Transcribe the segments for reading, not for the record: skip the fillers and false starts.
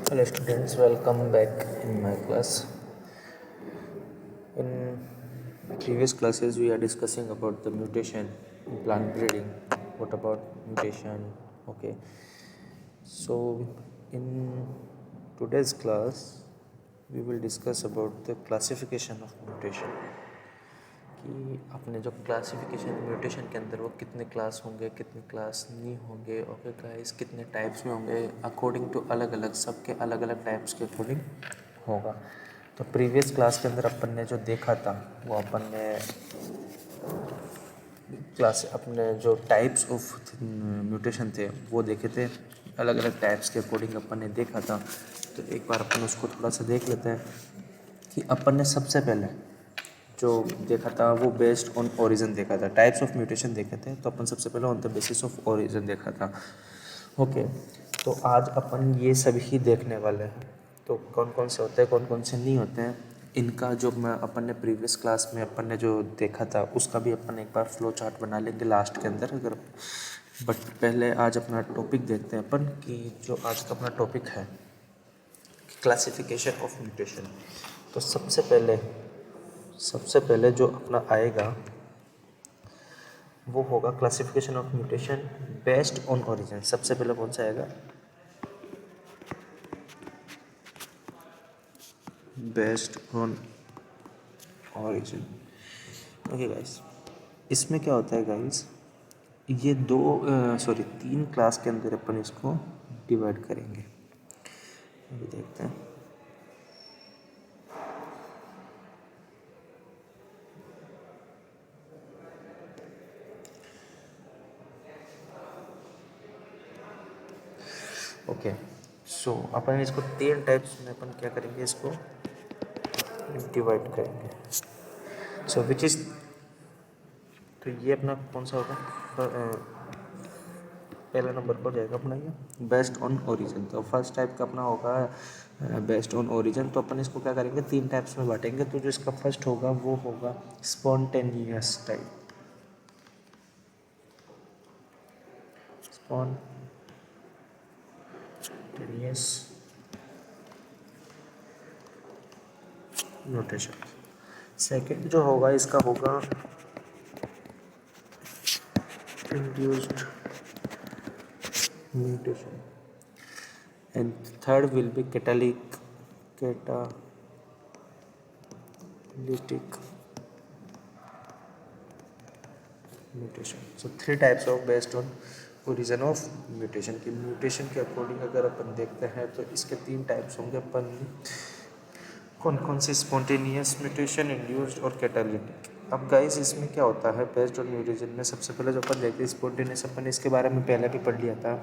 Hello students, welcome back in my class. In previous classes we are discussing about the mutation in plant breeding. What about mutation? Okay. So in today's class we will discuss about the classification of mutation. कि अपने जो classification mutation के अंदर वो कितने class होंगे, कितने class नहीं होंगे, ओके गाइस, कितने टाइप्स में होंगे अकॉर्डिंग टू अलग अलग, सबके अलग अलग टाइप्स के अकॉर्डिंग होगा। तो प्रीवियस क्लास के अंदर अपन ने जो देखा था वो अपन ने क्लास अपने जो टाइप्स ऑफ म्यूटेशन थे वो देखे थे, अलग अलग टाइप्स के अकॉर्डिंग अपन ने देखा था। तो एक बार अपन उसको थोड़ा सा देख लेते हैं कि अपन ने सबसे पहले जो देखा था वो बेस्ड ऑन ओरिजिन देखा था, टाइप्स ऑफ म्यूटेशन देखे थे। तो अपन सबसे पहले on the basis of origin देखा था। ओके, तो आज अपन ये सभी ही देखने वाले हैं। तो कौन कौन से होते हैं, कौन कौन से नहीं होते हैं, इनका जो मैं अपन ने प्रीवियस क्लास में अपन ने जो देखा था उसका भी अपन एक बार फ्लो चार्ट बना लेंगे लास्ट के अंदर अगर। बट पहले आज अपना टॉपिक देखते हैं अपन कि जो आज का अपना टॉपिक है क्लासिफिकेशन ऑफ म्यूटेशन। तो सबसे पहले जो अपना आएगा वो होगा classification of mutation based on origin. सबसे पहले कौन सा आएगा? Based on origin. Okay guys, इसमें क्या होता है गाइस, ये तीन क्लास के अंदर अपन इसको डिवाइड करेंगे। अभी देखते हैं। ओके, सो अपन इसको तीन टाइप्स में अपन क्या करेंगे, इसको डिवाइड करेंगे। सो विच इज, तो ये अपना कौन सा होगा? पहला नंबर पर जाएगा अपना ये बेस्ड ऑन ओरिजिन। तो फर्स्ट टाइप का अपना होगा बेस्ड ऑन ओरिजिन। तो अपन इसको क्या करेंगे, तीन टाइप्स में बांटेंगे। तो जो इसका फर्स्ट होगा वो होगा spontaneous type. Spontaneous mutation. Second जो होगा इसका होगा induced mutation, and third will be catalytic mutation. So three types of based on origin of mutation की म्यूटेशन के अकॉर्डिंग अगर अपन देखते हैं तो इसके तीन टाइप्स होंगे। अपन कौन कौन से? स्पॉन्टेनियस म्यूटेशन, इंड्यूस्ड और कैटालिटिक। अब गाइस इसमें क्या होता है बेस्ड ऑन म्यूटेशन में, सबसे पहले जो अपन देखते हैं स्पॉन्टेनियस, अपन इसके बारे में पहले भी पढ़ लिया था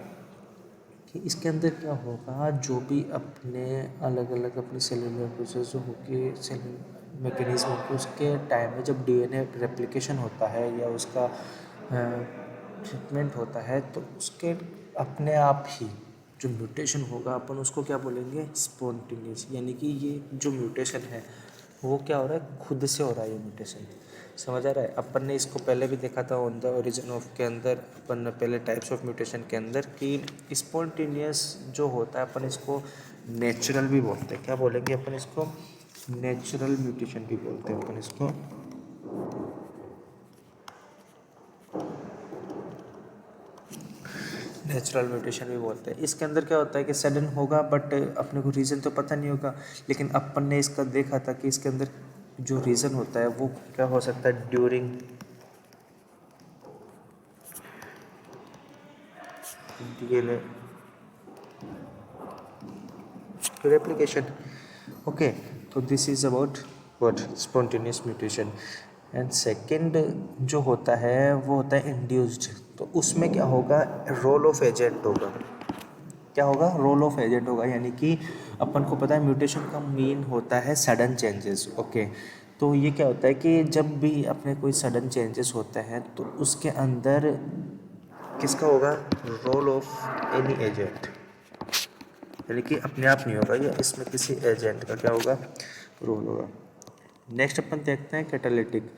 कि इसके अंदर क्या होगा, जो भी अपने अलग अलग अपने सेलुलर प्रोसेस जो होगी, सेल मैकेनिज्म होगी, उसके टाइम में जब डीएनए रेप्लिकेशन होता है या उसका ट्रीटमेंट होता है तो उसके अपने आप ही जो म्यूटेशन होगा अपन उसको क्या बोलेंगे? स्पॉन्टेनियस। यानी कि ये जो म्यूटेशन है वो क्या हो रहा है, खुद से हो रहा है ये म्यूटेशन। समझ आ रहा है? अपन ने इसको पहले भी देखा था ऑन द ओरिजिन ऑफ के अंदर, अपन ने पहले टाइप्स ऑफ म्यूटेशन के अंदर कि स्पॉन्टेनियस जो होता है अपन इसको नेचुरल भी बोलते हैं। क्या बोलेंगे अपन इसको? नेचुरल म्यूटेशन भी बोलते हैं अपन इसको। नेचुरल म्यूटेशन भी बोलते हैं। इसके अंदर क्या होता है कि सडन होगा बट अपने को रीज़न तो पता नहीं होगा, लेकिन अपन ने इसका देखा था कि इसके अंदर जो रीज़न होता है वो क्या हो सकता है? During DNA replication. ओके, तो this is about what? Spontaneous mutation. And second जो होता है वो होता है इंड्यूस्ड। तो उसमें क्या होगा? रोल ऑफ एजेंट होगा। क्या होगा? रोल ऑफ एजेंट होगा। यानी कि अपन को पता है म्यूटेशन का मीन होता है सडन चेंजेस। ओके, तो ये क्या होता है कि जब भी अपने कोई सडन चेंजेस होते हैं तो उसके अंदर किसका होगा? Role of any agent. यानी कि अपने आप नहीं होगा, या इसमें किसी एजेंट का क्या होगा? रोल होगा। नेक्स्ट अपन देखते हैं कैटालिटिक।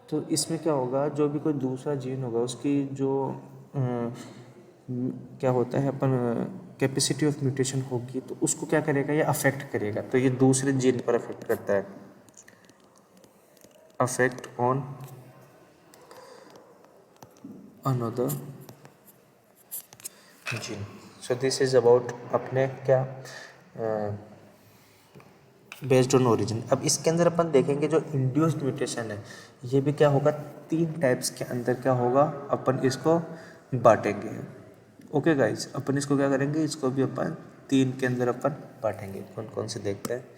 तो इसमें क्या होगा, जो भी कोई दूसरा जीन होगा उसकी जो क्या होता है, अपन कैपेसिटी ऑफ म्यूटेशन होगी तो उसको क्या करेगा, ये अफेक्ट करेगा, तो ये दूसरे जीन पर अफेक्ट करता है, affect on another gene. So this is about अपने क्या बेस्ड ऑन ओरिजिन। अब इसके अंदर अपन देखेंगे जो इंड्यूस्ड म्यूटेशन है ये भी क्या होगा, 3 टाइप्स के अंदर क्या होगा, अपन इसको बांटेंगे। ओके गाइस, अपन इसको क्या करेंगे, इसको भी अपन 3 के अंदर अपन बांटेंगे। कौन कौन से देखते हैं।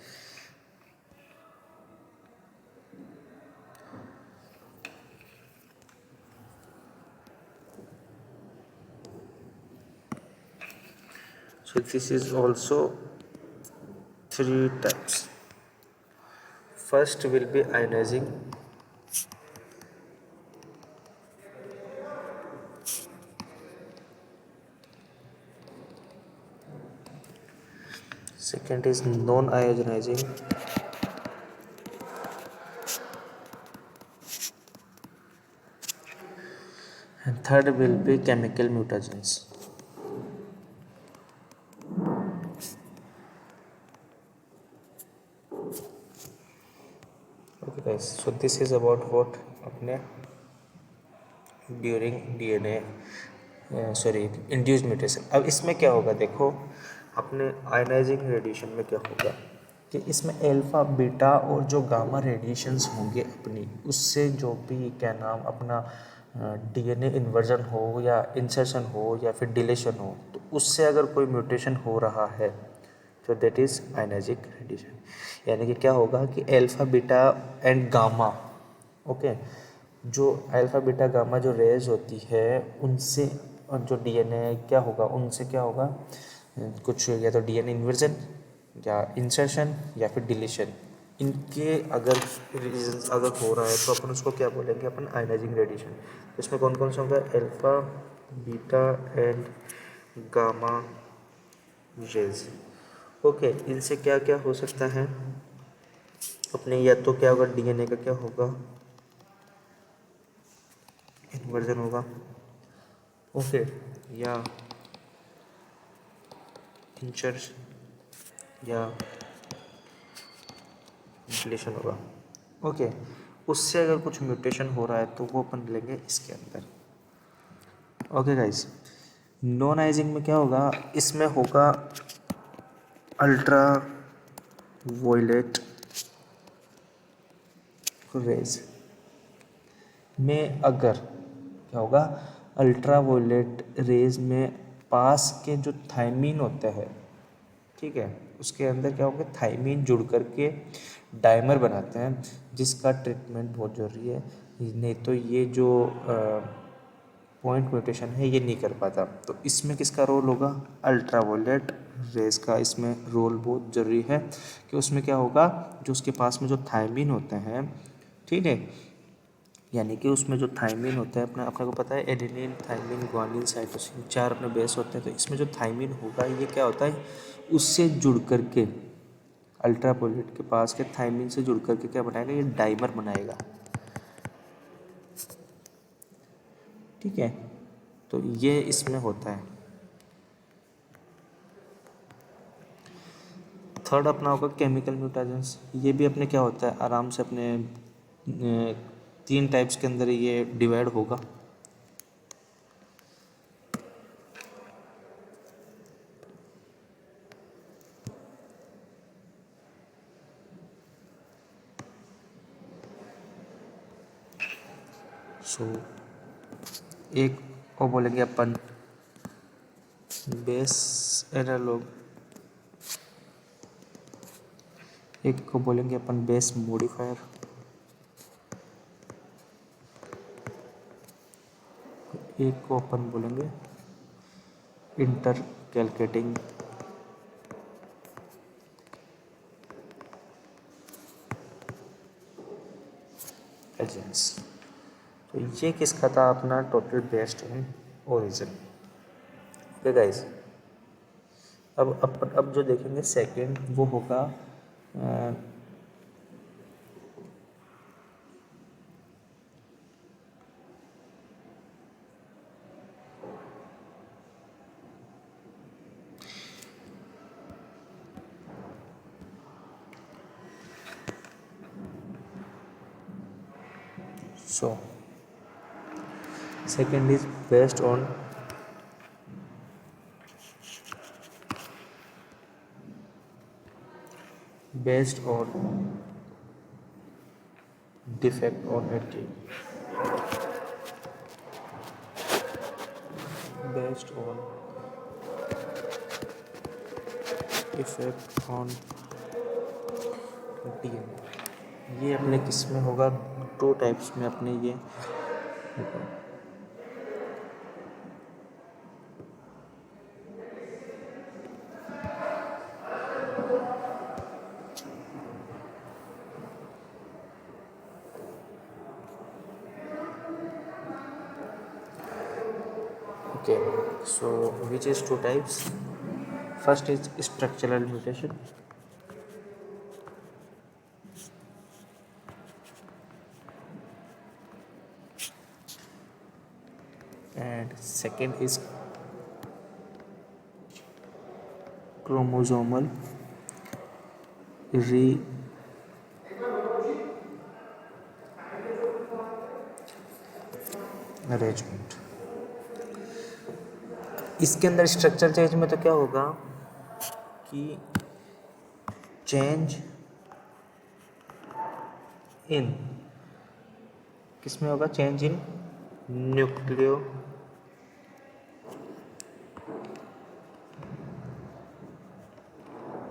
So this is also 3 types. First will be ionizing, second is non-ionizing, and third will be chemical mutagens. Okay guys, so this is about what अपने during DNA sorry induced mutation. अब इसमें क्या होगा, देखो अपने आयनाइजिंग रेडिएशन में क्या होगा कि इसमें अल्फा बीटा और जो गामा रेडिएशंस होंगे अपनी, उससे जो भी क्या नाम अपना डीएनए इन्वर्जन हो या इंसर्शन हो या फिर डिलीशन हो, तो उससे अगर कोई म्यूटेशन हो रहा है तो दैट इज़ आयनाइजिंग रेडिएशन। यानी कि क्या होगा कि alpha beta and gamma, okay, जो अल्फा बीटा गामा जो रेज होती है उनसे, और जो डीएनए क्या होगा, उनसे क्या होगा, कुछ या तो डीएनए इन्वर्जन या इंसर्शन या फिर डिलीशन, इनके अगर रीजन अगर हो रहा है तो अपन उसको क्या बोलेंगे, अपन आयनाइजिंग रेडिएशन। इसमें कौन कौन सा होगा, alpha beta and gamma rays. Okay, इनसे क्या क्या हो सकता है अपने, या तो क्या होगा, डीएनए का क्या होगा, इन्वर्जन होगा, ओके, या इंसर्शन या डिलीशन होगा। ओके, उससे अगर कुछ म्यूटेशन हो रहा है तो वो अपन लेंगे इसके अंदर। ओके गाइस, नॉन आइजिंग में क्या होगा, इसमें होगा अल्ट्रा वायलेट रेज में, अगर क्या होगा, अल्ट्रा वायलेट रेज में पास के जो थायमीन होते हैं, ठीक है, उसके अंदर क्या होगा, थायमीन जुड़ करके डायमर बनाते हैं, जिसका ट्रीटमेंट बहुत ज़रूरी है, नहीं तो ये जो पॉइंट म्यूटेशन है ये नहीं कर पाता। तो इसमें किसका रोल होगा, अल्ट्रावायलेट रेज का इसमें रोल बहुत ज़रूरी है, कि उसमें क्या होगा, जो उसके पास में जो थायमीन होते हैं, ठीक है, यानी कि उसमें जो थायमीन होता है अपने को पता है, एडेनिन थायमीन ग्वानिन साइटोसिन 4 अपने बेस होते हैं, तो इसमें जो थायमीन होगा ये क्या होता है, उससे जुड़ करके अल्ट्रावायलेट के पास के थायमीन से जुड़ करके क्या बनाएगा, ये डाइमर बनाएगा, ठीक है, तो ये इसमें होता है। थर्ड अपना होगा केमिकल म्यूटेशंस। ये भी अपने क्या होता है, आराम से अपने 3 टाइप्स के अंदर ये डिवाइड होगा। सो एक को बोलेंगे अपन बेस एनालॉग, एक को बोलेंगे अपन बेस मॉडिफायर, एक को अपन बोलेंगे इंटर कैलकेटिंग एजेंट्स। तो ये किसका था, अपना total based on origin. Okay guys, अब जो देखेंगे सेकंड वो होगा So second is based on defect on a gene. Based on effect on DNA, ये अपने किस में होगा, 2 टाइप्स में अपने ये होगा। Okay, so which is 2 types? First is structural mutation, and second is chromosomal rearrangement. इसके अंदर स्ट्रक्चर चेंज में तो क्या होगा कि चेंज इन किस में होगा, चेंज इन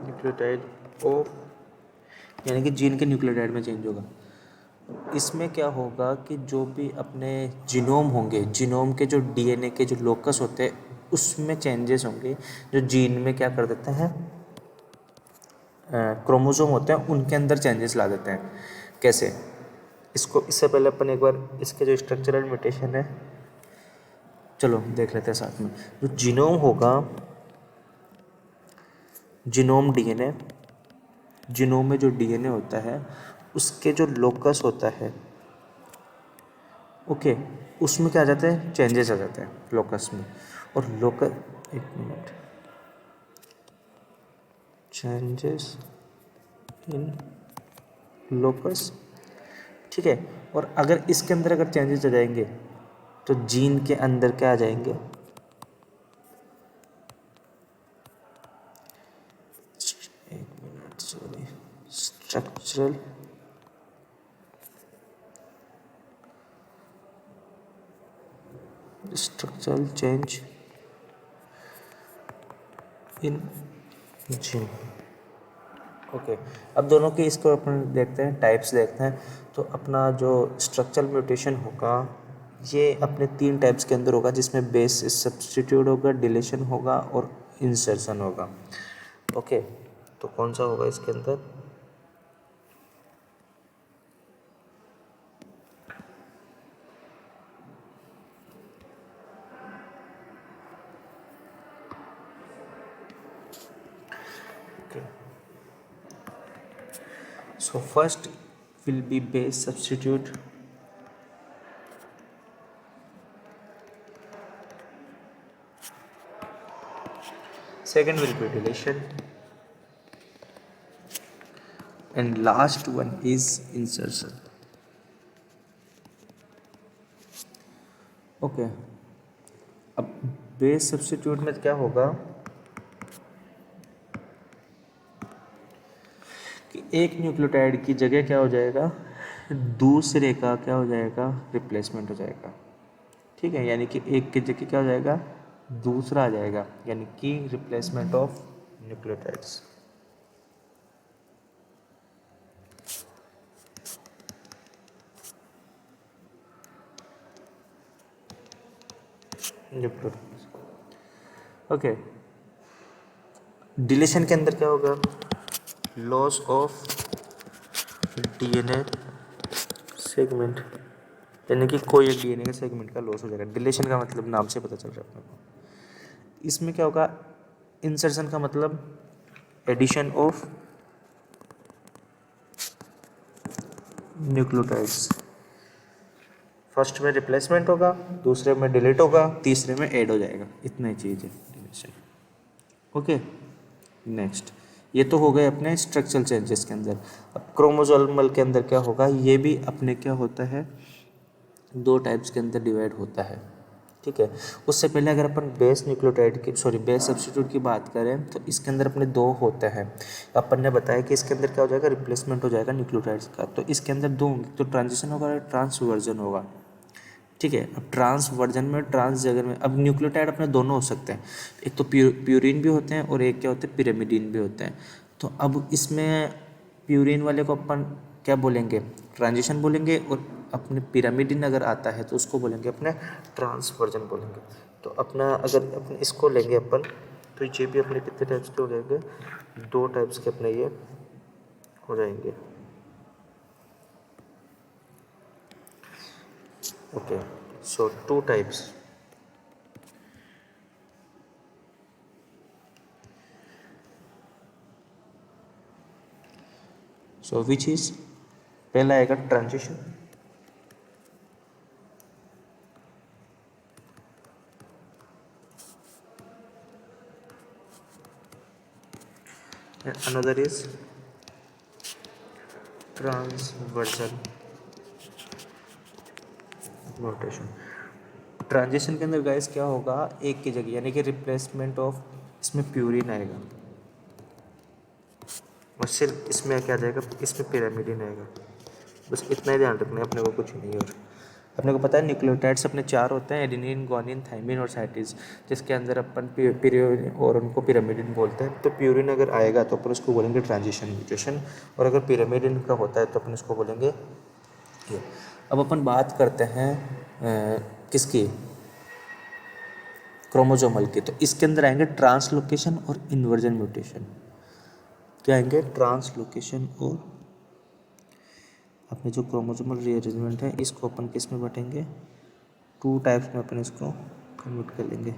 न्यूक्लियोटाइड ऑफ, यानी कि जीन के न्यूक्लियोटाइड में चेंज होगा। इसमें क्या होगा कि जो भी अपने जीनोम होंगे, जीनोम के जो डीएनए के जो लोकस होते हैं उसमें चेंजेस होंगे, जो जीन में क्या कर देते हैं, क्रोमोसोम होते हैं उनके अंदर चेंजेस ला देते हैं। कैसे, इसको इससे पहले अपन एक बार इसके जो स्ट्रक्चरल म्यूटेशन है चलो देख लेते हैं साथ में। जो जीनोम होगा, जीनोम डीएनए, जीनोम में जो डीएनए होता है उसके जो लोकस होता है, ओके, उसमें क्या आ जाते हैं, चेंजेस आ जाते हैं लोकस में। और लोकस, एक मिनट, चेंजेस इन लोकस, ठीक है। और अगर इसके अंदर अगर चेंजेस आ जाएंगे तो जीन के अंदर क्या आ जाएंगे, एक minute, sorry, structural change in gene. Okay, अब दोनों के इसको अपन देखते हैं, टाइप्स देखते हैं। तो अपना जो स्ट्रक्चरल म्यूटेशन होगा ये अपने 3 टाइप्स के अंदर होगा, जिसमें बेस सब्स्टिट्यूट होगा, डिलीशन होगा और इंसर्शन होगा। ओके, तो कौन सा होगा इसके अंदर, so first will be base substitute, second will be deletion, and last one is insertion. Okay, अब बेस सब्स्टिट्यूट में क्या होगा कि एक न्यूक्लियोटाइड की जगह क्या हो जाएगा, दूसरे का क्या हो जाएगा, रिप्लेसमेंट हो जाएगा, ठीक है। यानी कि एक की जगह क्या हो जाएगा, दूसरा आ जाएगा, यानी कि replacement of nucleotides. Okay, deletion के अंदर क्या होगा, लॉस ऑफ डीएनए सेगमेंट, यानी कि कोई एक डीएनए के सेगमेंट का लॉस हो जाएगा। डिलीशन का मतलब नाम से पता चल रहा है अपने को। इसमें क्या होगा, इंसर्शन का मतलब एडिशन ऑफ न्यूक्लियोटाइड्स। फर्स्ट में रिप्लेसमेंट होगा, दूसरे में डिलीट होगा, तीसरे में ऐड हो जाएगा, इतना ही चीज़ है डिलीशन। ओके, नेक्स्ट, ये तो हो गए अपने स्ट्रक्चरल चेंजेस के अंदर। अब क्रोमोसोमल के अंदर क्या होगा, ये भी अपने क्या होता है, दो टाइप्स के अंदर डिवाइड होता है। ठीक है, उससे पहले अगर अपन बेस न्यूक्लियोटाइड की बेस सब्स्टिट्यूट की बात करें तो इसके अंदर अपने दो होते हैं। अपन ने बताया कि इसके अंदर क्या हो जाएगा, रिप्लेसमेंट हो जाएगा न्यूक्लियोटाइड्स का। तो इसके अंदर दो होंगे, तो ट्रांजिशन होगा और ट्रांसवर्जन होगा। ठीक है, अब ट्रांसवर्जन में ट्रांस जगह में अब न्यूक्लियोटाइड अपने दोनों हो सकते हैं, एक तो प्यूरिन भी होते हैं और एक क्या होते हैं, पिरामिडिन भी होते हैं। तो अब इसमें प्यूरिन वाले को अपन क्या बोलेंगे, ट्रांजिशन बोलेंगे, और अपने पिरामिडिन अगर आता है तो उसको बोलेंगे अपने ट्रांसवर्जन बोलेंगे। तो अपना अगर अपन इसको लेंगे अपन, तो ये भी अपने कितने टाइप्स के हो जाएंगे, दो टाइप्स के अपने ये हो जाएंगे। Okay, so two types. So which is, पहला आएगा transition, another is transversion mutation. Transition के अंदर गाइस क्या होगा, एक की जगह यानी कि रिप्लेसमेंट ऑफ, इसमें प्यूरिन आएगा और सिर्फ इसमें क्या जाएगा, इसमें पिरामिडिन आएगा। बस इतना ही ध्यान रखना है अपने को, कुछ नहीं। और अपने को पता है न्यूक्लियोटाइड्स अपने चार होते हैं, एडेनिन, ग्वानिन, थाइमिन और साइटिस, जिसके अंदर अपन प्यूरिन और उनको पिरामिडिन बोलते हैं। तो प्यूरिन अगर आएगा तो अपन उसको बोलेंगे ट्रांजिशन म्यूटेशन, और अगर पिरामिडिन का होता है तो अपन उसको बोलेंगे ये। अब अपन बात करते हैं किसकी, क्रोमोजोमल की। तो इसके अंदर आएंगे ट्रांसलोकेशन और इन्वर्जन म्यूटेशन। क्या आएंगे, ट्रांसलोकेशन और अपने जो क्रोमोसोमल रीअरेंजमेंट है इसको अपन किस में बांटेंगे, टू टाइप्स में अपन इसको कन्वर्ट कर लेंगे।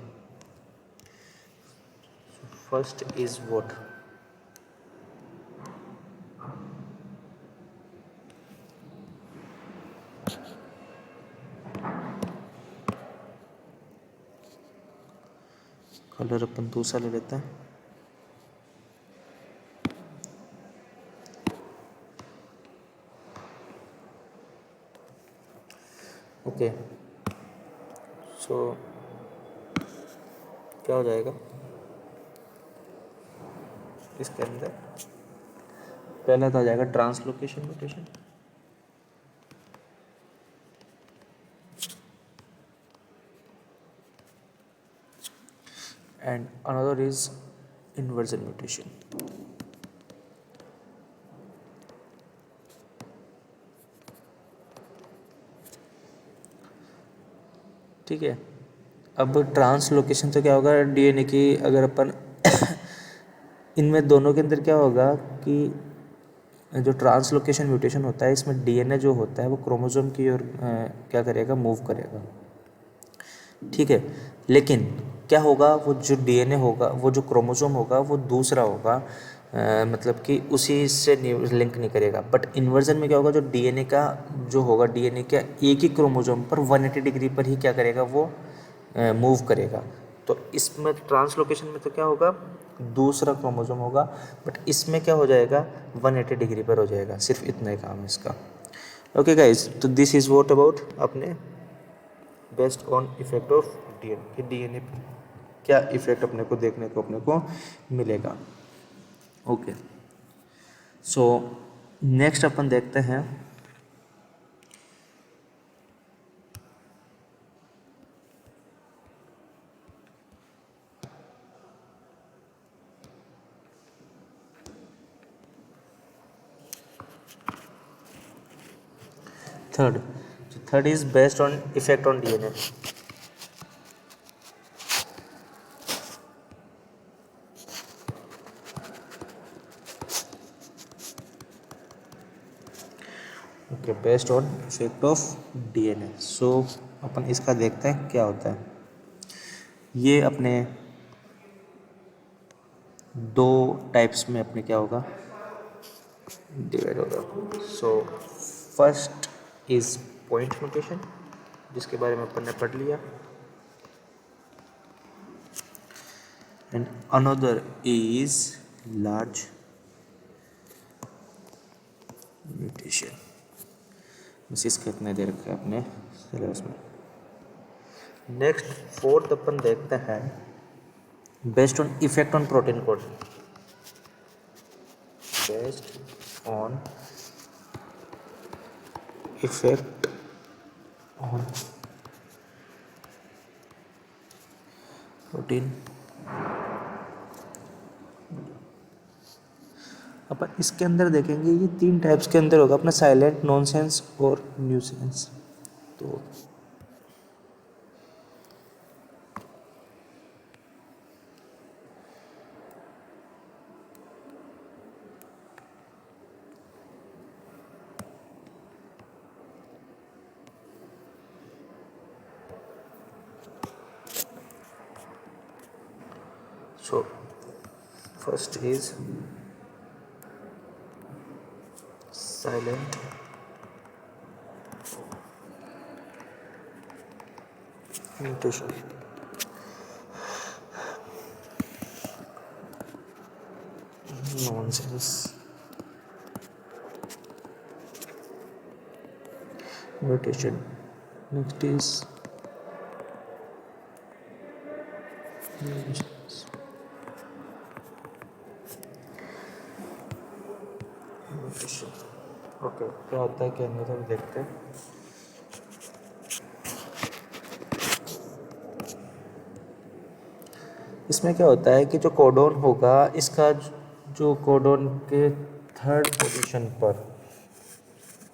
फर्स्ट इज व्हाट, कलर अपन दूसरा ले लेते हैं। ओके, सो क्या हो जाएगा इसके अंदर, पहला तो आ जाएगा translocation mutation, and another is inversion mutation. ठीक है, अब ट्रांसलोकेशन तो क्या होगा, डीएनए की अगर अपन इनमें दोनों के अंदर क्या होगा कि जो ट्रांसलोकेशन म्यूटेशन होता है इसमें डीएनए जो होता है वो क्रोमोसोम की ओर क्या करेगा, मूव करेगा। ठीक है, लेकिन क्या होगा, वो जो डीएनए होगा, वो जो क्रोमोसोम होगा वो दूसरा होगा, मतलब कि उसी से लिंक नहीं करेगा। बट इन्वर्जन में क्या होगा, जो डीएनए का जो होगा, डीएनए का एक ही क्रोमोसोम पर 180 डिग्री पर ही क्या करेगा, वो मूव करेगा। तो इसमें ट्रांसलोकेशन में तो क्या होगा, दूसरा क्रोमोसोम होगा, बट इसमें क्या हो जाएगा, 180 डिग्री पर हो जाएगा। सिर्फ इतना ही काम है इसका। ओके गाइज, तो दिस इज़ व्हाट अबाउट अपने based on effect of DNA, कि डीएनए क्या इफेक्ट अपने को देखने को अपने को मिलेगा। ओके, सो नेक्स्ट अपन देखते हैं third. Third is based on effect on DNA. Okay, based on effect of DNA. So अपन इसका देखते हैं क्या होता है। ये अपने दो टाइप्स में अपने क्या होगा, डिवाइड होगा। So first is point mutation, जिसके बारे में अपन ने पढ़ लिया, and another is large mutation. Mrs का इतना दे रखा है अपने सिलेबस में। नेक्स्ट फोर्थ अपन देखते हैं based on effect on protein code. Based on effect on protein. अपन इसके अंदर देखेंगे ये 3 टाइप्स के अंदर होगा अपना, साइलेंट, नॉनसेंस और न्यूसेंस। तो first is silent mutation, nonsense mutation. Next is mutations. Mutation. Okay, क्या होता है क्या नहीं होता है देखते हैं। इसमें क्या होता है कि जो कोडोन होगा इसका जो कोडोन के थर्ड पोजीशन पर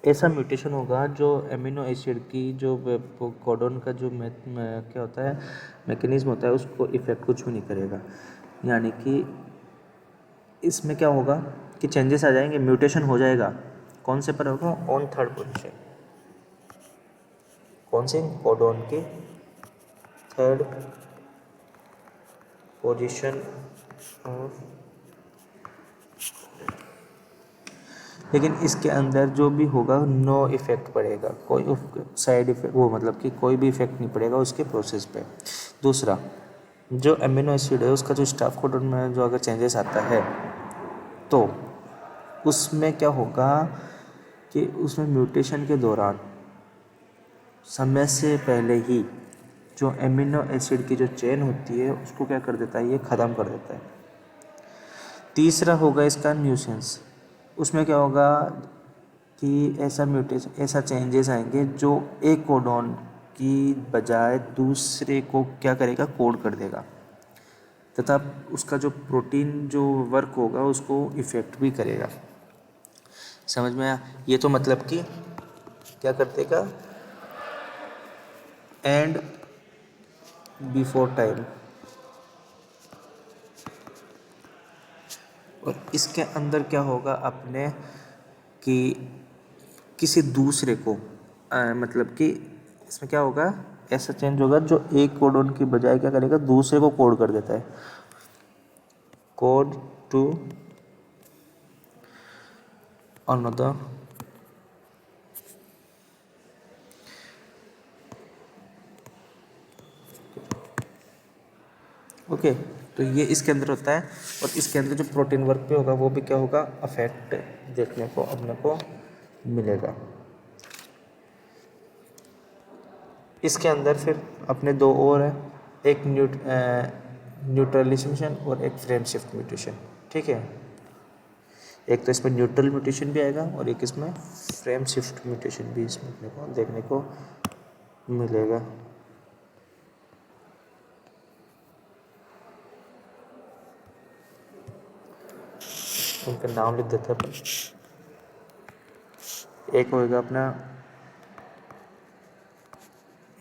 ऐसा म्यूटेशन होगा जो एमिनो एसिड की जो कोडोन का जो क्या होता है मैकेनिज्म होता है उसको इफेक्ट कुछ भी नहीं करेगा। यानी कि इसमें क्या होगा कि चेंजेस आ जाएंगे, म्यूटेशन हो जाएगा। कौन से पर होगा? On third position. कौन से? कोडोन के थर्ड पोजीशन ऑफ। लेकिन इसके अंदर जो भी होगा नो इफेक्ट पड़ेगा, कोई साइड इफेक्ट, वो मतलब कि कोई भी इफेक्ट नहीं पड़ेगा उसके प्रोसेस पे। दूसरा, जो एमिनो एसिड है उसका जो स्टाफ कोडन में जो अगर चेंजेस आता है तो उसमें क्या होगा कि उसमें म्यूटेशन के दौरान समय से पहले ही जो एमिनो एसिड की जो चेन होती है उसको क्या कर देता है, ये ख़त्म कर देता है। तीसरा होगा इसका न्यूसेंस। उसमें क्या होगा कि ऐसा म्यूटेशन, ऐसा चेंजेस आएंगे जो एक कोडॉन की बजाय दूसरे को क्या करेगा, कोड कर देगा, तथा उसका जो प्रोटीन जो वर्क होगा उसको इफ़ेक्ट भी करेगा। समझ में आया? ये तो मतलब कि क्या कर देगा, एंड बिफोर टाइम। और इसके अंदर क्या होगा अपने कि किसी दूसरे को मतलब कि इसमें क्या होगा, ऐसा चेंज होगा जो एक कोडोन की बजाय क्या करेगा, दूसरे को कोड कर देता है। Code to another okay. तो ये इसके अंदर होता है। और इसके अंदर जो प्रोटीन वर्क पे होगा वो भी क्या होगा, अफेक्ट देखने को अपने को मिलेगा। इसके अंदर फिर अपने दो और है, एक न्यूट्रलाइजेशन और एक फ्रेम शिफ्ट म्यूटेशन। ठीक है, एक तो इसमें न्यूट्रल म्यूटेशन भी आएगा और एक इसमें फ्रेम शिफ्ट म्यूटेशन भी इसमें अपने को देखने को मिलेगा। उनका नाम लिख देते हैं अपन। एक होएगा अपना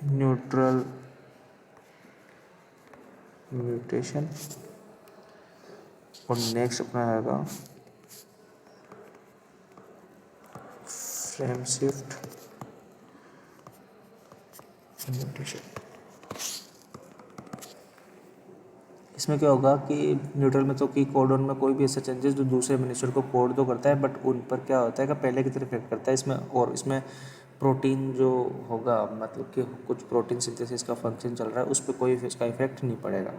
न्यूट्रल म्यूटेशन और नेक्स्ट अपना आएगा फ्रेम शिफ्ट म्यूटेशन। इसमें क्या होगा कि न्यूट्रल में तो की कोडोन में कोई भी ऐसा चेंजेस जो दूसरे मिनिस्टर को कोड तो करता है, बट उन पर क्या होता है कि पहले की तरह इफेक्ट करता है इसमें। और इसमें प्रोटीन जो होगा मतलब कि कुछ प्रोटीन सिंथेसिस का फंक्शन चल रहा है उस पर कोई इसका इफेक्ट नहीं पड़ेगा।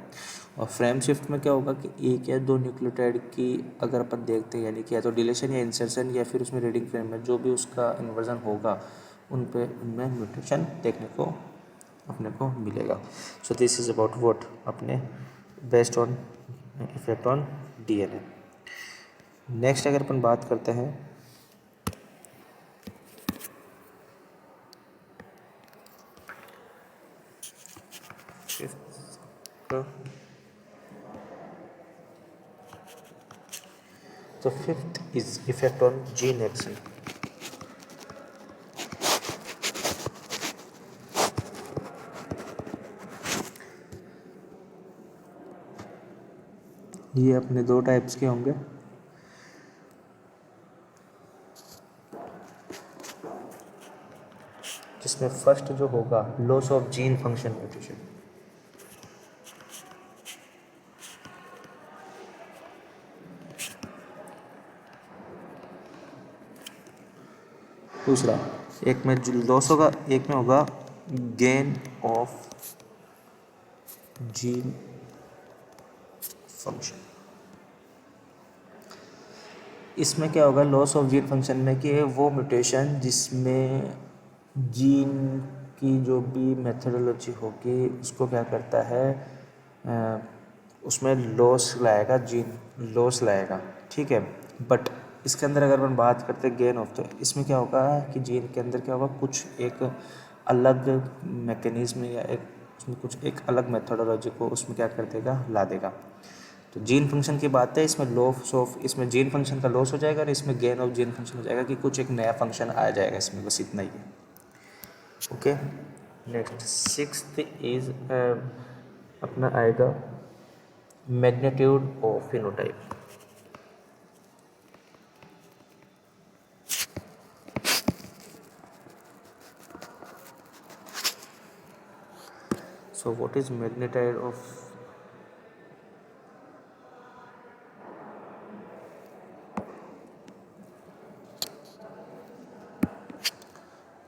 और फ्रेम शिफ्ट में क्या होगा कि एक या दो न्यूक्लियोटाइड की अगर अपन देखते हैं, यानी कि या तो डिलीशन या इंसर्शन या फिर उसमें रीडिंग फ्रेम में जो भी उसका इन्वर्जन होगा उनमें म्यूटेशन देखने को अपने को मिलेगा. So this is about what अपने based on effect on DNA. Next अगर अपन बात करते हैं तो fifth is effect on gene action. ये अपने दो टाइप्स के होंगे. जिसमें फर्स्ट जो होगा loss of gene function mutation. दूसरा एक में जो लॉस होगा, एक में होगा गेन ऑफ जीन फंक्शन. इसमें क्या होगा लॉस ऑफ जीन फंक्शन में कि वो म्यूटेशन जिसमें जीन की जो भी मेथडोलॉजी होगी उसको क्या करता है उसमें लॉस लाएगा, जीन लॉस लाएगा. ठीक है. बट इसके अंदर अगर अपन बात करते हैं गेन ऑफ, तो इसमें क्या होगा कि जीन के अंदर क्या होगा कुछ एक अलग मैकेनिज्म या एक उसमें कुछ एक अलग मेथडोलॉजी को उसमें क्या कर देगा, ला देगा. तो जीन फंक्शन की बात है, इसमें लॉस ऑफ, इसमें जीन फंक्शन का लॉस हो जाएगा और इसमें गेन ऑफ जीन फंक्शन हो जाएगा कि कुछ एक नया फंक्शन आ जाएगा इसमें, बस इतना ही है. ओके. नेक्स्ट सिक्स्थ इज अपना आएगा magnitude of phenotype. So what is magnitude of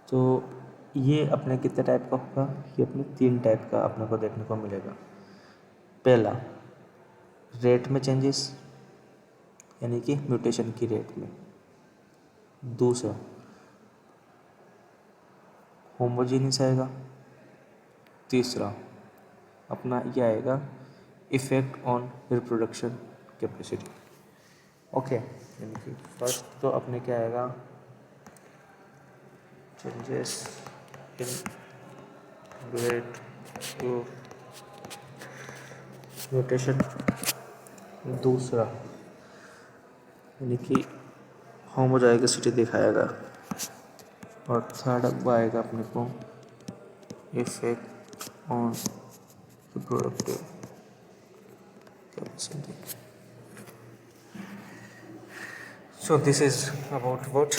तो ये अपने कितने टाइप का होगा, ये अपने 3 टाइप का अपने को देखने को मिलेगा. पहला रेट में चेंजेस यानी कि म्यूटेशन की रेट में. दूसरा होमोजीनियस आएगा. तीसरा अपना ये आएगा effect on reproduction capacity. Okay. यानी कि फर्स्ट तो अपने क्या आएगा changes in rate of mutation. दूसरा यानी कि होमोजाइगोसिटी दिखाएगा. और थर्ड आएगा अपने को effect on reproductive capacity. So this is about what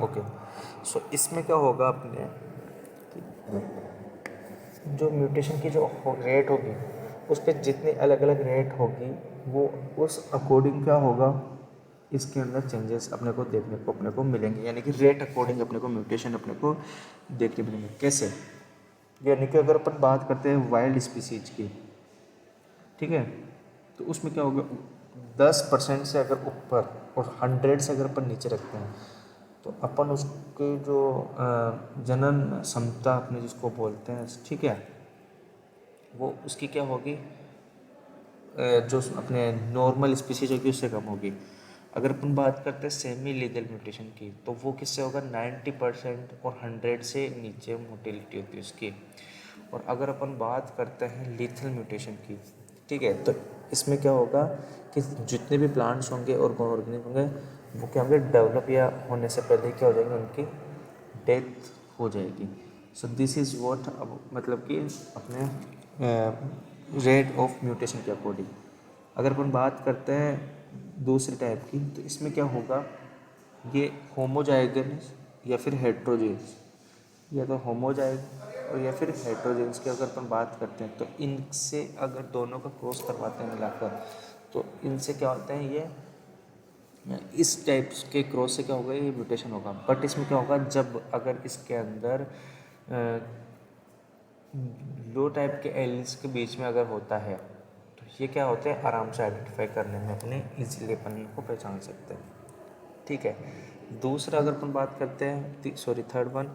okay. So इसमें क्या होगा अपने जो म्यूटेशन की जो रेट होगी उस पर जितनी अलग अलग रेट होगी वो उस अकॉर्डिंग क्या होगा इसके अंदर चेंजेस अपने को देखने को अपने को मिलेंगे. यानी कि रेट अकॉर्डिंग अपने को म्यूटेशन अपने को देखने मिलेंगे. कैसे? यानी कि अगर अपन बात करते हैं वाइल्ड स्पीसीज की, ठीक है, तो उसमें क्या होगा 10% से अगर ऊपर और 100 से अगर अपन नीचे रखते हैं तो अपन उसके जो जनन क्षमता अपने जिसको बोलते हैं, ठीक है, वो उसकी क्या होगी जो अपने नॉर्मल स्पीसीज होगी उससे कम होगी. अगर अपन बात करते हैं सेमी लीगल म्यूटेशन की तो वो किससे होगा 90% और 100 से नीचे मोटिलिटी होती है उसकी. और अगर अपन बात करते हैं लीथल म्यूटेशन की, ठीक है, तो इसमें क्या होगा कि जितने भी प्लांट्स होंगे और ऑर्गेनिज्म होंगे वो क्या होंगे डेवलप या होने से पहले क्या हो जाएंगे, उनकी डेथ हो जाएगी. सो दिस इज़ व्हाट मतलब कि अपने रेट ऑफ म्यूटेशन के अकॉर्डिंग. अगर अपन बात करते हैं दूसरे टाइप की तो इसमें क्या होगा ये होमोजाइगस या फिर हेट्रोजेन्स, या तो होमोजाइग और या फिर हेट्रोजेन्स की अगर अपन बात करते हैं तो इनसे अगर दोनों का क्रॉस करवाते हैं मिलाकर तो इनसे क्या होते हैं ये इस टाइप के क्रॉस से क्या होगा, ये म्यूटेशन होगा। बट इसमें क्या होगा, जब अगर इसके अंदर लो टाइप के एलिल्स के बीच में अगर होता है तो ये क्या होते हैं, आराम से आइडेंटिफाई करने में अपने इजीली अपन इनको पहचान सकते हैं। ठीक है। दूसरा अगर अपन बात करते हैं, sorry third one,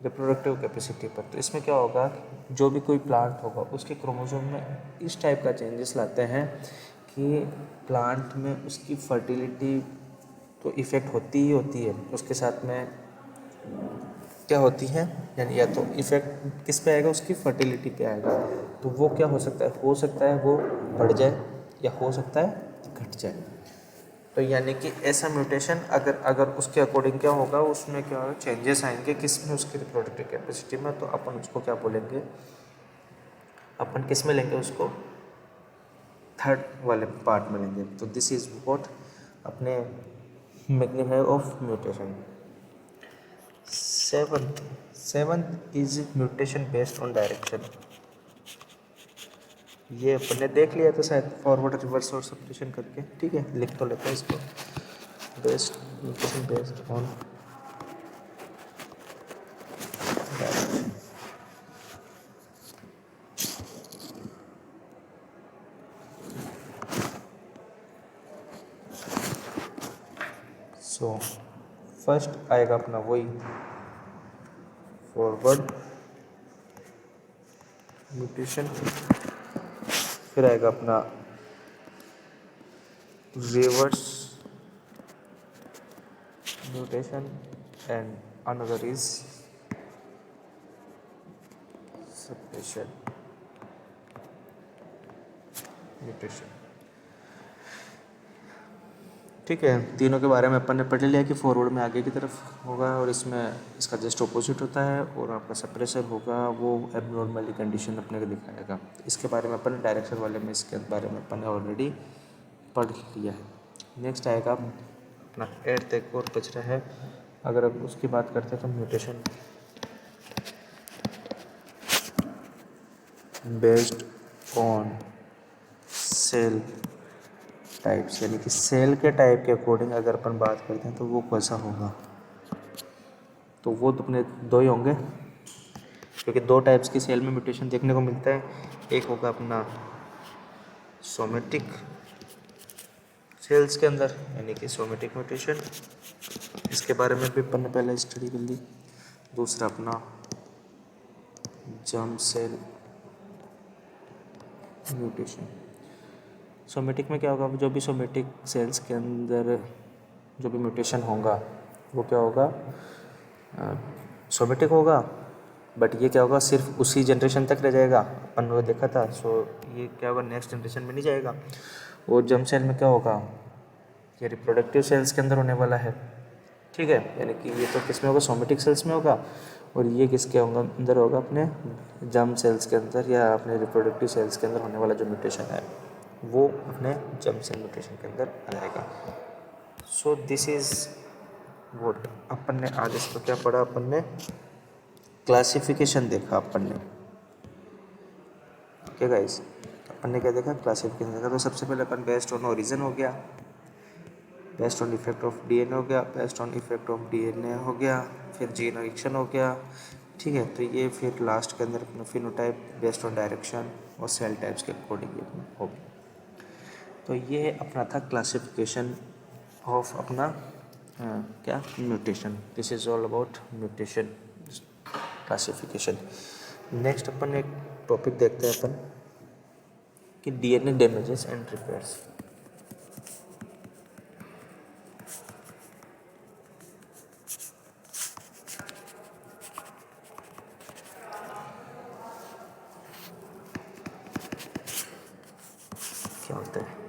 reproductive capacity पर, तो इसमें क्या होगा, जो भी कोई प्लांट होगा उसके क्रोमोसोम में इस टाइप का चेंजेस लाते हैं कि प्लांट में उसकी फर्टिलिटी तो इफ़ेक्ट होती ही होती है, उसके साथ में क्या होती है, यानी या तो इफ़ेक्ट किस पे आएगा, उसकी फर्टिलिटी पे आएगा। तो वो क्या हो सकता है वो बढ़ जाए या हो सकता है घट जाए। तो यानी कि ऐसा म्यूटेशन अगर अगर उसके अकॉर्डिंग क्या होगा, उसमें क्या होगा, चेंजेस आएंगे किस में, उसकी रिप्रोडक्टिव कैपेसिटी में। तो अपन उसको क्या बोलेंगे, अपन किस में लेंगे उसको, थर्ड वाले पार्ट में लेंगे। तो दिस इज व्हाट अपने magnify of mutation. Seventh is mutation based on direction. ये अपन ने देख लिया था शायद, फॉरवर्ड रिवर्स और सब्ट्रैक्शन करके। ठीक है, लिख तो लेते हैं इसको, based mutation based on direction. So first आएगा अपना वही फॉरवर्ड म्यूटेशन, फिर आएगा अपना reverse mutation, and another is suppression mutation. ठीक है, तीनों के बारे में अपन ने पढ़ लिया कि फॉरवर्ड में आगे की तरफ होगा और इसमें इसका जस्ट ऑपोजिट होता है, और आपका सप्रेसर होगा वो एबनॉर्मली कंडीशन अपने को दिखाएगा। इसके बारे में अपन डायरेक्शन वाले में इसके बारे में अपन ने ऑलरेडी पढ़ लिया है। नेक्स्ट आएगा अपना एट्थ, एक और बच रहा है। अगर अब उसकी बात करते हैं तो mutation based on sale types, यानी कि सेल के टाइप के अकॉर्डिंग अगर अपन बात करते हैं तो वो कैसा होगा। तो वो तो अपने दो ही होंगे, क्योंकि दो टाइप्स की सेल में म्यूटेशन देखने को मिलता है। एक होगा अपना सोमेटिक सेल्स के अंदर, यानी कि सोमेटिक म्यूटेशन, इसके बारे में भी अपन ने पहले स्टडी कर ली। दूसरा अपना जर्म सेल म्यूटेशन। सोमेटिक में क्या होगा, जो भी सोमेटिक सेल्स के अंदर जो भी म्यूटेशन होगा वो क्या होगा, सोमेटिक होगा, बट ये क्या होगा, सिर्फ उसी जनरेशन तक रह जाएगा, अपन ने देखा था। सो ये क्या होगा, नेक्स्ट जनरेशन में नहीं जाएगा। और जर्म सेल में क्या होगा, ये रिप्रोडक्टिव सेल्स के अंदर होने वाला है। ठीक है, यानी कि ये तो किस में होगा, सोमेटिक सेल्स में होगा, और ये किसके होगा, अंदर होगा अपने जर्म सेल्स के अंदर, या अपने रिप्रोडक्टिव सेल्स के अंदर होने वाला जो म्यूटेशन है वो अपने जर्म सेल म्यूटेशन के अंदर आ जाएगा। सो दिस इज वोट अपन ने आज इसको क्या पढ़ा, अपन ने क्लासिफिकेशन देखा अपन ने। ओके गाइस, अपन ने क्या देखा, क्लासिफिकेशन देखा। तो सबसे पहले अपन बेस्ड ऑन ओरिजिन हो गया, based on effect of DNA हो गया, based on effect of DNA हो गया, फिर जीन रिएक्शन हो गया। ठीक है, तो ये फिर लास्ट के अंदर अपना फिनोटाइप बेस्ड ऑन डायरेक्शन और सेल टाइप्स के अकॉर्डिंग हो गया। तो ये अपना था क्लासिफिकेशन ऑफ अपना क्या, mutation. This is all about mutation classification. Next अपन एक टॉपिक देखते हैं अपन कि डीएनए डैमेजेस एंड रिपेयर्स। क्या होता है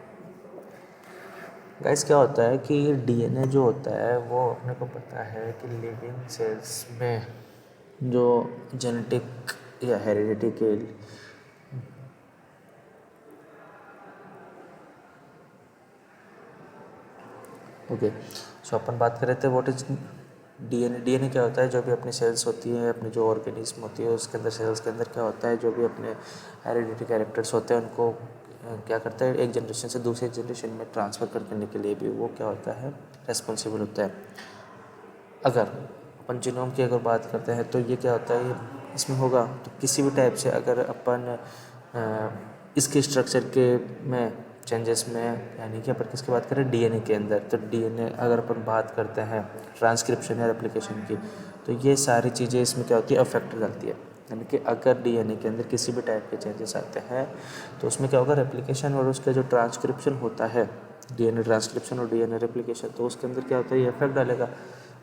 गाइस, क्या होता है कि डीएनए जो होता है वो अपने को पता है कि लिविंग सेल्स में जो जेनेटिक या हेरिडिटी के ओके, सो अपन बात कर रहे थे व्हाट इज डीएनए। डीएनए क्या होता है, जो भी अपनी सेल्स होती है, अपनी जो ऑर्गेनिज्म होती है उसके अंदर, सेल्स के अंदर क्या होता है, जो भी अपने हेरिडिटी कैरेक्टर्स होते हैं उनको क्या करता है, एक जनरेशन से दूसरे जनरेशन में ट्रांसफ़र करने के लिए भी वो क्या होता है, रेस्पॉन्सिबल होता है। अगर अपन जीनोम की अगर बात करते हैं तो ये क्या होता है, इसमें होगा तो किसी भी टाइप से अगर अपन इसके स्ट्रक्चर के में चेंजेस में, यानी कि अपन किसकी बात करें, डीएनए के अंदर, तो डीएनए अगर अपन बात करते हैं ट्रांसक्रिप्शन या रेप्लिकेशन की, तो ये सारी चीज़ें इसमें क्या होती है, अफेक्ट करती है। यानी कि अगर डीएनए के अंदर किसी भी टाइप के चेंजेस आते हैं तो उसमें क्या होगा, रेप्लिकेशन और उसका जो ट्रांसक्रिप्शन होता है, डीएनए ट्रांसक्रिप्शन और डीएनए रेप्लिकेशन, तो उसके अंदर क्या होता है, ये इफेक्ट डालेगा।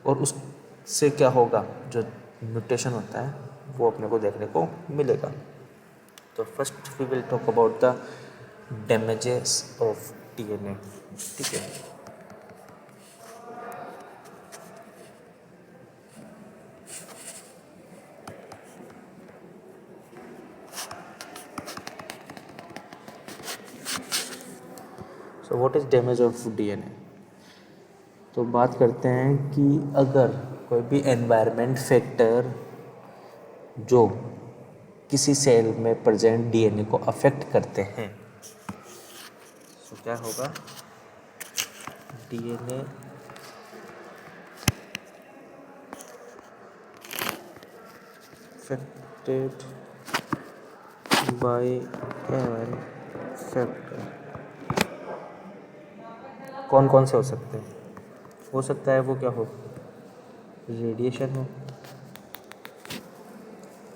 और उससे क्या होगा, जो म्यूटेशन होता है वो अपने को देखने को मिलेगा। तो first we will talk about the damages of DNA. ठीक है, so what is damage of DNA. तो बात करते हैं कि अगर कोई भी एनवायरनमेंट फैक्टर जो किसी सेल में प्रेजेंट डीएनए को अफेक्ट करते हैं, तो क्या होगा, DNA affected by an factor. कौन कौन से हो सकते हैं, हो सकता है वो क्या रेडिएशन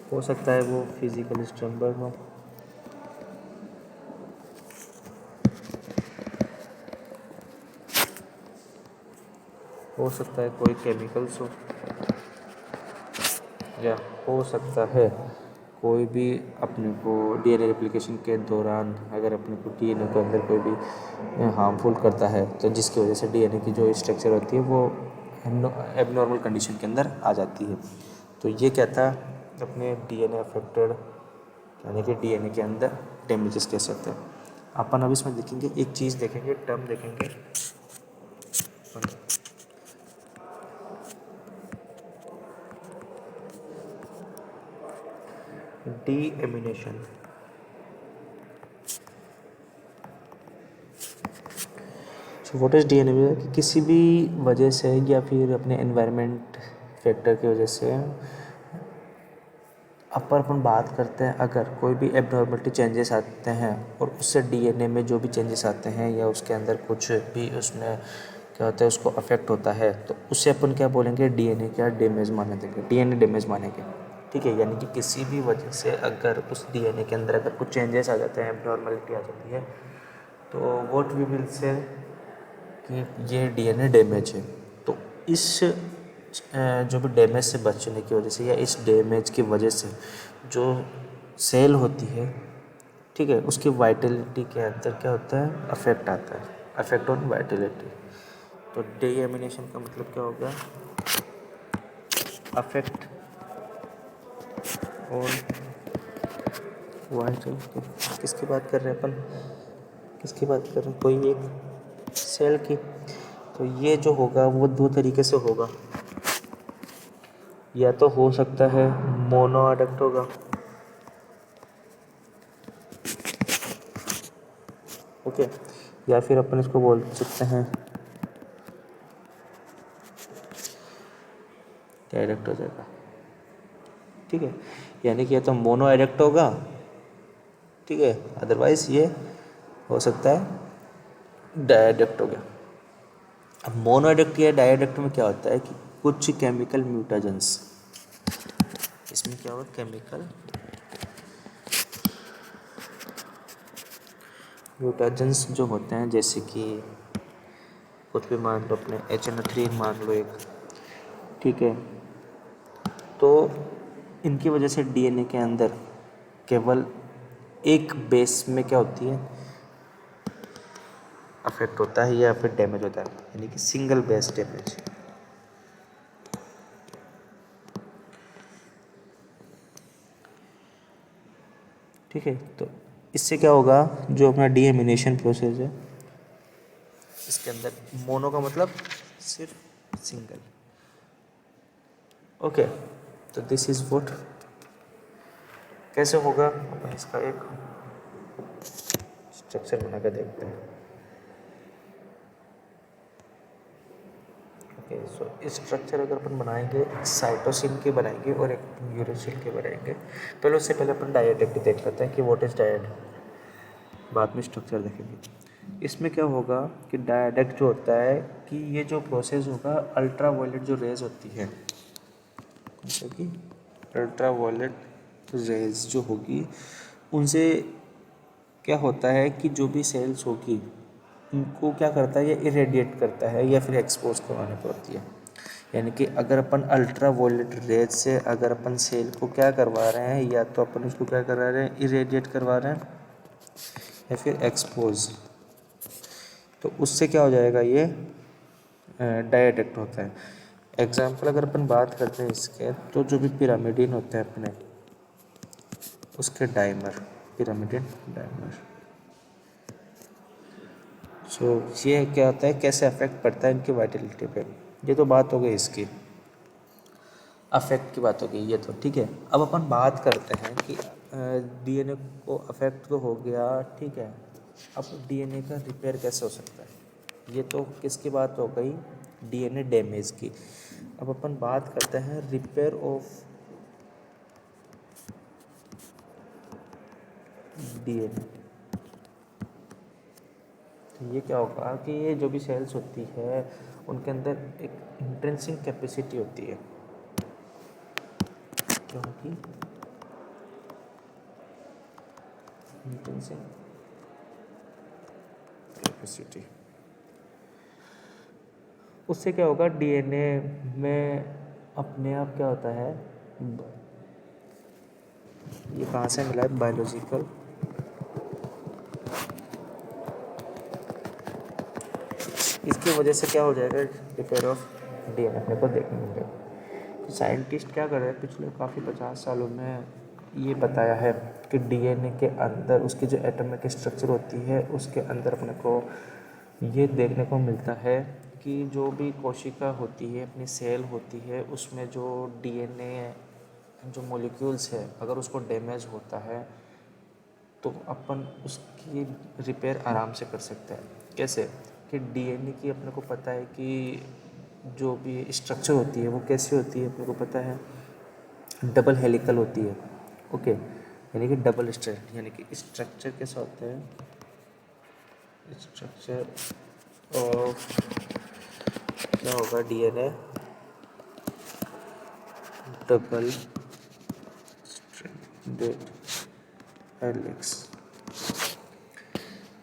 हो सकता है वो फिजिकल स्ट्रक्चर हो सकता है कोई केमिकल्स हो, या हो सकता है कोई भी अपने को डीएनए रेप्लिकेशन के दौरान अगर अपने को डीएनए के अंदर कोई भी हार्मफुल करता है, तो जिसकी वजह से डीएनए की जो स्ट्रक्चर होती है वो एबनॉर्मल कंडीशन के अंदर आ जाती है। तो ये क्या था, अपने डीएनए अफेक्टेड, यानी कि डीएनए के अंदर डैमेजेस कैसे होते हैं। अपन अब इसमें देखेंगे, एक चीज़ देखेंगे, टर्म देखेंगे, deamination. So what is DNA, कि किसी भी वजह से या फिर अपने एनवायरनमेंट फैक्टर की वजह से अपन बात करते हैं, अगर कोई भी एबनॉर्मलिटी चेंजेस आते हैं और उससे डीएनए में जो भी चेंजेस आते हैं या उसके अंदर कुछ भी उसमें क्या होता है उसको अफेक्ट होता है, तो उससे अपन क्या बोलेंगे, डीएनए क्या डैमेज माने देंगे, डीएनए डैमेज मानेंगे। ठीक है, यानी कि किसी भी वजह से अगर उस डीएनए के अंदर अगर कुछ चेंजेस आ जाते हैं, एबनॉर्मलिटी आ जाती है, तो व्हाट वी विल से कि ये डीएनए डैमेज है। तो इस जो भी डैमेज से बचने की वजह से या इस डैमेज की वजह से जो सेल होती है, ठीक है, उसकी वाइटलिटी के अंदर क्या होता है, अफेक्ट आता है, अफेक्ट ऑन वाइटलिटी। तो डीएमिनेशन का मतलब क्या होगा, अफेक्ट ऑन वाइटलिटी। किसकी बात कर रहे हैं अपन, किसकी बात कर रहे हैं, कोई एक सेल की। तो ये जो होगा वो दो तरीके से होगा, या तो हो सकता है मोनो अडक्ट होगा, ओके, या फिर अपन इसको बोल सकते हैं डायरेक्ट हो जाएगा। ठीक है, यानी कि या तो मोनो एडेक्ट होगा, ठीक है, अदरवाइज ये हो सकता है डायरेक्ट हो गया। अब मोनो एडेक्ट या डायरेक्ट में क्या होता है कि कुछ केमिकल म्यूटाजेंस, इसमें क्या होगा, केमिकल म्यूटाजेंस जो होते हैं, जैसे कि कुछ भी मान लो, अपने HNO3 मान लो एक, ठीक है, तो इनकी वजह से डीएनए के अंदर केवल एक बेस में क्या होती है, अफेक्ट होता है या फिर डैमेज होता है, यानी कि सिंगल बेस डैमेज। ठीक है, तो इससे क्या होगा, जो अपना डीएमिनेशन प्रोसेस है, इसके अंदर मोनो का मतलब सिर्फ सिंगल, ओके। तो दिस इज व्हाट, कैसे होगा, अपन इसका एक स्ट्रक्चर बना कर देखते हैं। ओके, सो इस स्ट्रक्चर अगर अपन बनाएंगे साइटोसिन के बनाएंगे और एक यूरेसिल के बनाएंगे। पहले उससे पहले अपन डायरेक्ट देख लेते हैं कि व्हाट इज डायरेक्ट, बाद में स्ट्रक्चर देखेंगे। इसमें क्या होगा कि डायरेक्ट जो होता है कि ये जो प्रोसेस होगा अल्ट्रा वायलेट जो रेज होती है, जैसे कि अल्ट्रा वायलेट रेज जो होगी उनसे क्या होता है कि जो भी सेल्स होगी उनको क्या करता है, ये इरेडिएट करता है या फिर एक्सपोज करवानी पड़ती है। यानी कि अगर अपन अल्ट्रा वायलेट रेज से अगर अपन सेल को क्या करवा रहे हैं, या तो अपन उसको क्या करा रहे हैं, इरेडिएट करवा रहे हैं या फिर एक्सपोज, तो उससे क्या हो जाएगा, ये डायरेक्ट होता है। एग्जाम्पल अगर अपन बात करते हैं इसके, तो जो भी पिरामिडिन होते हैं अपने, उसके डाइमर, पिरामिडिन डाइमर। सो ये क्या होता है, कैसे अफेक्ट पड़ता है इनकी वाइटलिटी पे। ये तो बात हो गई इसकी, अफेक्ट की बात हो गई, ये तो ठीक है। अब अपन बात करते हैं कि डीएनए को अफेक्ट तो हो गया, ठीक है। अब डीएनए का रिपेयर कैसे हो सकता है, ये तो किसकी बात हो गई, डीएनए डैमेज की। अब अपन बात करते हैं रिपेयर ऑफ डीएनए। तो ये क्या होगा कि ये जो भी सेल्स होती है उनके अंदर एक इंट्रिंसिक कैपेसिटी होती है, क्योंकि इंट्रिंसिक कैपेसिटी, उससे क्या होगा डीएनए में अपने आप क्या होता है, ये कहाँ से मिला है, बायोलॉजिकल, इसकी वजह से क्या हो जाएगा, रिपेयर ऑफ डीएनए अपने को देखने मिलेगा। तो साइंटिस्ट क्या कर रहे हैं पिछले काफ़ी 50 सालों में, ये बताया है कि डीएनए के अंदर उसकी जो एटॉमिक स्ट्रक्चर होती है उसके अंदर अपने को ये देखने को मिलता है कि जो भी कोशिका होती है, अपनी सेल होती है, उसमें जो डीएनए जो मॉलिक्यूल्स है अगर उसको डैमेज होता है तो अपन उसकी रिपेयर आराम से कर सकते हैं। कैसे कि डीएनए की अपने को पता है कि जो भी स्ट्रक्चर होती है वो कैसी होती है, अपने को पता है डबल हेलिकल होती है। ओके, यानी कि डबल स्ट्रैंड, यानी कि स्ट्रक्चर कैसा होता है, स्ट्रक्चर ऑफ क्या होगा, DNA double stranded helix.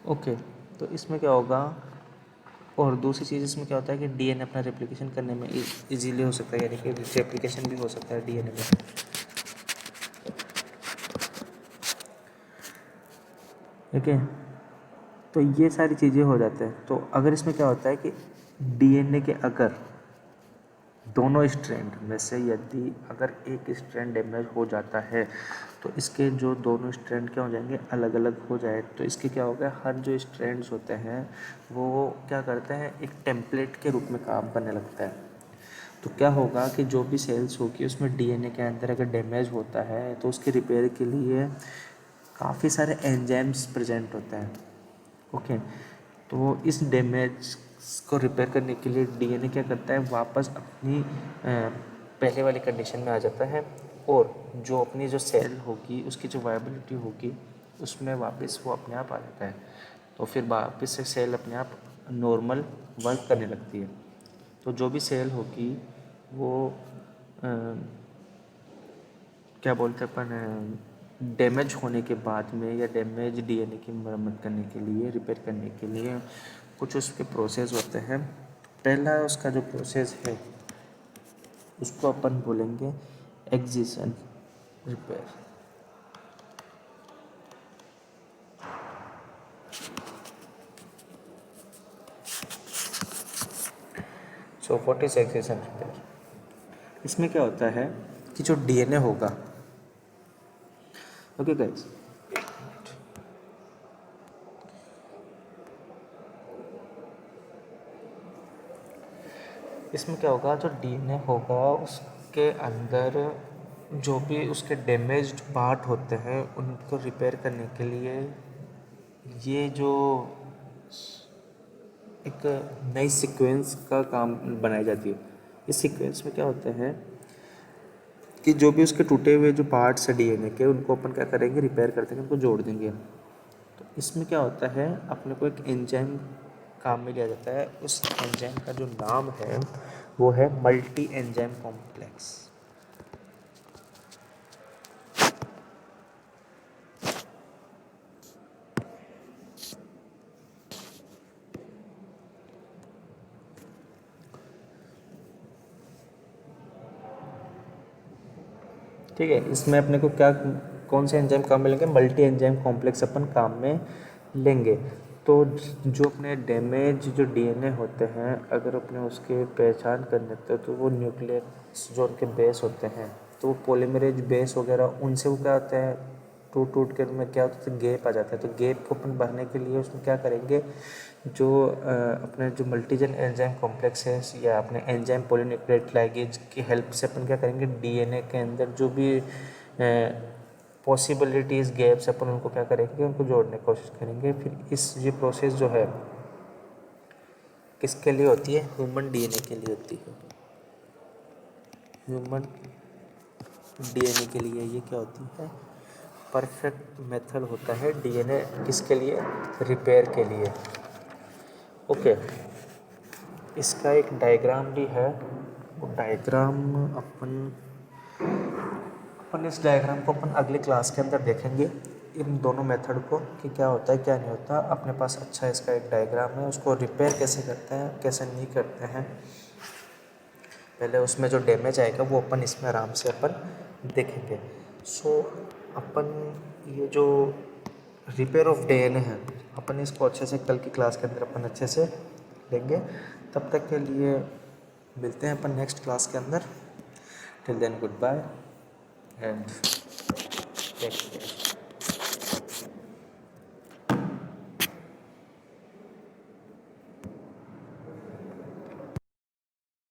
Okay, तो इसमें क्या होगा, और दूसरी चीज़ इसमें क्या होता है कि डीएनए अपना रेप्लिकेशन करने में इजीली हो सकता है, यानी कि रेप्लिकेशन भी हो सकता है डीएनए में। ठीक है, तो ये सारी चीज़ें हो जाते हैं। तो अगर इसमें क्या होता है कि डीएनए के अगर दोनों स्ट्रैंड में से यदि अगर एक स्ट्रैंड डैमेज हो जाता है तो इसके जो दोनों स्ट्रैंड क्या हो जाएंगे, अलग अलग हो जाए। तो इसके क्या होगा, हर जो स्ट्रैंड्स होते हैं वो क्या करते हैं, एक टेम्पलेट के रूप में काम करने लगता है। तो क्या होगा कि जो भी सेल्स होगी उसमें डीएनए के अंदर अगर डैमेज होता है तो उसके रिपेयर के लिए काफ़ी सारे एंजाइम्स प्रेजेंट होते हैं। ओके, तो इस डैमेज को रिपेयर करने के लिए डीएनए क्या करता है, वापस अपनी पहले वाली कंडीशन में आ जाता है, और जो अपनी जो सेल होगी उसकी जो वायबिलिटी होगी उसमें वापस वो अपने आप आ जाता है। तो फिर वापस से सेल अपने आप नॉर्मल वर्क करने लगती है। तो जो भी सेल होगी वो क्या बोलते हैं अपन, डैमेज होने के बाद में या डैमेज डीएनए की मरम्मत करने के लिए, रिपेयर करने के लिए कुछ उसके प्रोसेस होते हैं। पहला उसका जो प्रोसेस है उसको अपन बोलेंगे एक्जिशन repair. So what is एक्जिशन repair, इसमें क्या होता है कि जो डीएनए होगा, ओके गाइस, इसमें क्या होगा, जो डीएनए होगा उसके अंदर जो भी उसके डैमेज्ड पार्ट होते हैं उनको रिपेयर करने के लिए ये जो एक नई सीक्वेंस का काम बनाई जाती है। इस सीक्वेंस में क्या होता है कि जो भी उसके टूटे हुए जो पार्ट्स है डीएनए के, उनको अपन क्या करेंगे, रिपेयर कर देंगे, उनको जोड़ देंगे। तो इसमें क्या होता है, अपने को एक एंजाइम काम में लिया जाता है। उस एंजाइम का जो नाम है वो है मल्टी एंजाइम कॉम्प्लेक्स। ठीक है, इसमें अपने को क्या, कौन से एंजाइम काम में लेंगे, मल्टी एंजाइम कॉम्प्लेक्स अपन काम में लेंगे। तो जो अपने डैमेज जो डीएनए होते हैं, अगर अपने उसके पहचान कर लेते हैं तो वो न्यूक्लियस जो उनके बेस होते हैं, तो वो पॉलीमरेज बेस वगैरह, उनसे वो क्या होता है, टूट टूट कर में क्या होता है, गैप आ जाता है। तो गैप को अपन भरने के लिए उसमें क्या करेंगे, जो अपने जो मल्टीजन एंजाइम कॉम्प्लेक्स है या अपने एंजाइम पॉलीन्यूक्लियोटाइड लिगेज की हेल्प से अपन क्या करेंगे, डीएनए के अंदर जो भी पॉसिबिलिटीज़ गैप्स अपन उनको क्या करेंगे, उनको जोड़ने की कोशिश करेंगे। फिर ये प्रोसेस जो है किसके लिए होती है, ह्यूमन डीएनए के लिए होती है। ह्यूमन डीएनए के लिए ये क्या होती है, परफेक्ट मेथड होता है डीएनए किसके लिए, रिपेयर के लिए। ओके, इसका एक डायग्राम भी है। वो डायग्राम अपन अपन इस डायग्राम को अपन अगले क्लास के अंदर देखेंगे, इन दोनों मेथड को, कि क्या होता है क्या नहीं होता। अपने पास अच्छा इसका एक डायग्राम है, उसको रिपेयर कैसे करते हैं कैसे नहीं करते हैं, पहले उसमें जो डैमेज आएगा वो अपन इसमें आराम से अपन देखेंगे। सो अपन ये जो रिपेयर ऑफ डीएनए है, अपन इसको अच्छे से कल की क्लास के अंदर अपन अच्छे से लेंगे। तब तक के लिए मिलते हैं अपन नेक्स्ट क्लास के अंदर। Till then goodbye and take care.